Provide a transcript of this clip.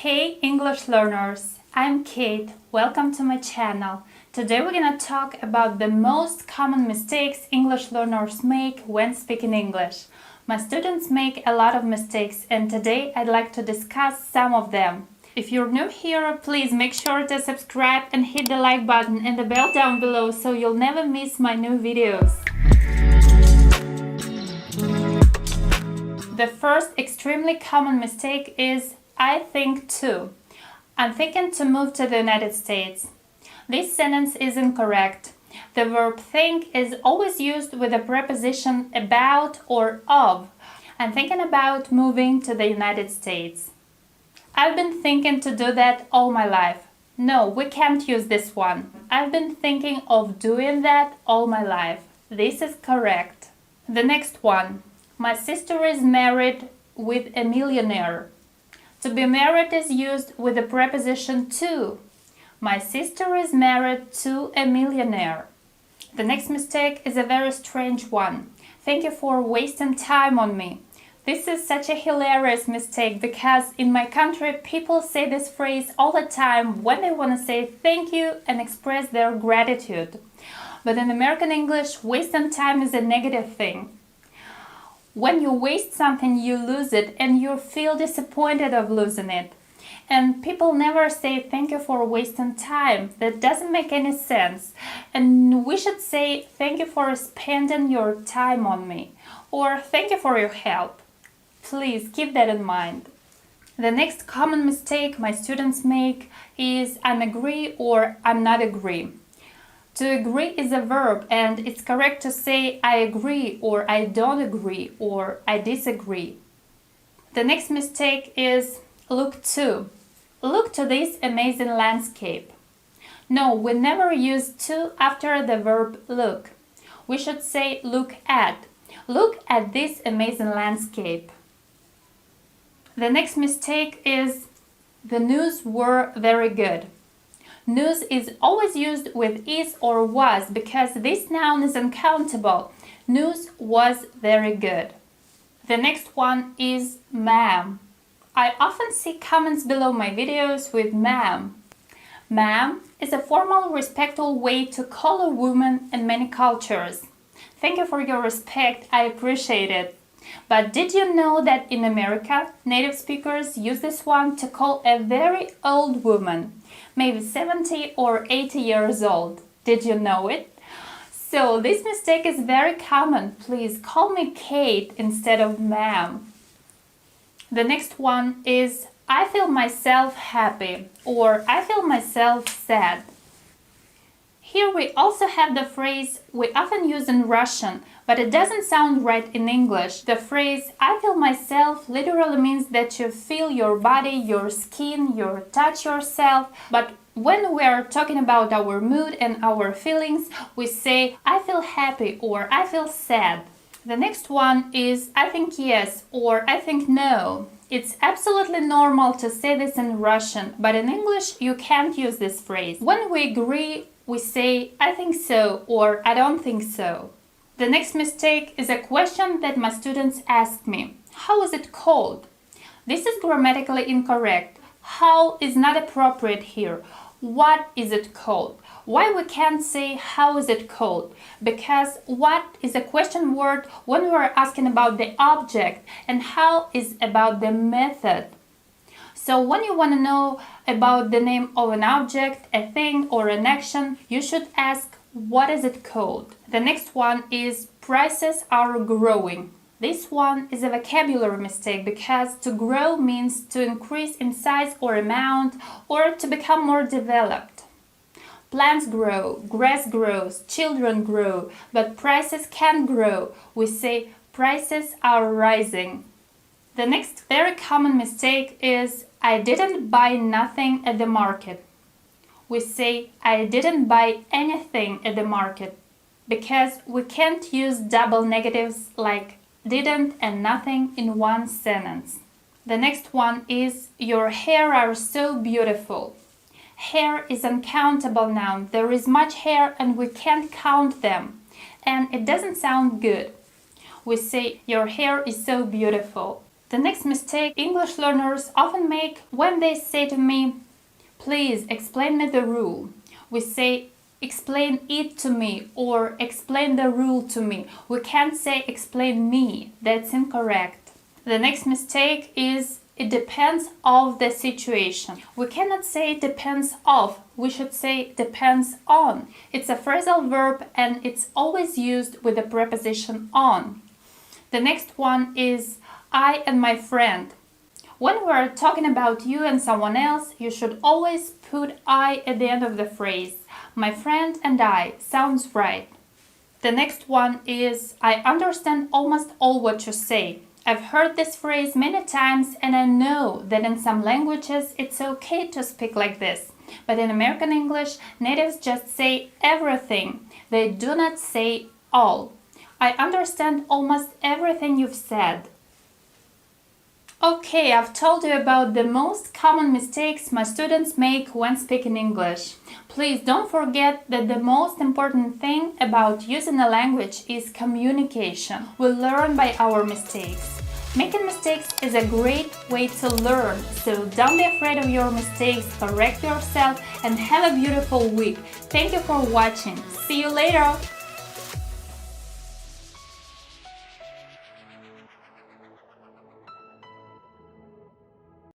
Hey English learners, I'm Kate. Welcome to my channel. Today we're gonna talk about the most common mistakes English learners make when speaking English. My students make a lot of mistakes and today I'd like to discuss some of them. If you're new here, please make sure to subscribe and hit the like button and the bell down below so you'll never miss my new videos. The first extremely common mistake is I think to. I'm thinking to move to the United States. This sentence is incorrect. The verb think is always used with a preposition about or of. I'm thinking about moving to the United States. I've been thinking to do that all my life. No, we can't use this one. I've been thinking of doing that all my life. This is correct. The next one. My sister is married with a millionaire. To be married is used with the preposition to. My sister is married to a millionaire. The next mistake is a very strange one. Thank you for wasting time on me. This is such a hilarious mistake because in my country people say this phrase all the time when they want to say thank you and express their gratitude. But in American English, wasting time is a negative thing. When you waste something, you lose it and you feel disappointed of losing it. And people never say thank you for wasting time. That doesn't make any sense. And we should say thank you for spending your time on me or thank you for your help. Please keep that in mind. The next common mistake my students make is I'm agree or I'm not agree. To agree is a verb and it's correct to say I agree or I don't agree or I disagree. The next mistake is look to. Look to this amazing landscape. No, we never use to after the verb look. We should say look at. Look at this amazing landscape. The next mistake is the news were very good. News is always used with is or was because this noun is uncountable. News was very good. The next one is ma'am. I often see comments below my videos with ma'am. Ma'am is a formal, respectful way to call a woman in many cultures. Thank you for your respect, I appreciate it. But did you know that in America, native speakers use this one to call a very old woman, maybe 70 or 80 years old? Did you know it? So this mistake is very common. Please call me Kate instead of ma'am. The next one is I feel myself happy or I feel myself sad. Here we also have the phrase we often use in Russian, but it doesn't sound right in English. The phrase I feel myself literally means that you feel your body, your skin, you touch yourself. But when we are talking about our mood and our feelings, we say I feel happy or I feel sad. The next one is I think yes or I think no. It's absolutely normal to say this in Russian, but in English you can't use this phrase. When we agree, we say I think so or I don't think so. The next mistake is a question that my students ask me. How is it called? This is grammatically incorrect. How is not appropriate here. What is it called? Why we can't say how is it called? Because what is a question word when we are asking about the object and how is about the method. So when you want to know about the name of an object, a thing or an action, you should ask what is it called? The next one is prices are growing. This one is a vocabulary mistake because to grow means to increase in size or amount or to become more developed. Plants grow, grass grows, children grow, but prices can't grow. We say prices are rising. The next very common mistake is I didn't buy nothing at the market. We say I didn't buy anything at the market because we can't use double negatives like didn't and nothing in one sentence. The next one is your hair are so beautiful. Hair is uncountable noun. There is much hair and we can't count them. And it doesn't sound good. We say your hair is so beautiful. The next mistake English learners often make when they say to me, "Please explain me the rule." We say, "Explain it to me," or "Explain the rule to me." We can't say "explain me." That's incorrect. The next mistake is "it depends of the situation." We cannot say "it depends of." We should say "depends on." It's a phrasal verb and it's always used with the preposition on. The next one is "I and my friend." When we're talking about you and someone else, you should always put "I" at the end of the phrase. "My friend and I" sounds right. The next one is "I understand almost all what you say." I've heard this phrase many times and I know that in some languages it's okay to speak like this. But in American English, natives just say everything. They do not say all. I understand almost everything you've said. Okay, I've told you about the most common mistakes my students make when speaking English. Please don't forget that the most important thing about using a language is communication. We learn by our mistakes. Making mistakes is a great way to learn, so don't be afraid of your mistakes, correct yourself, and have a beautiful week. Thank you for watching. See you later!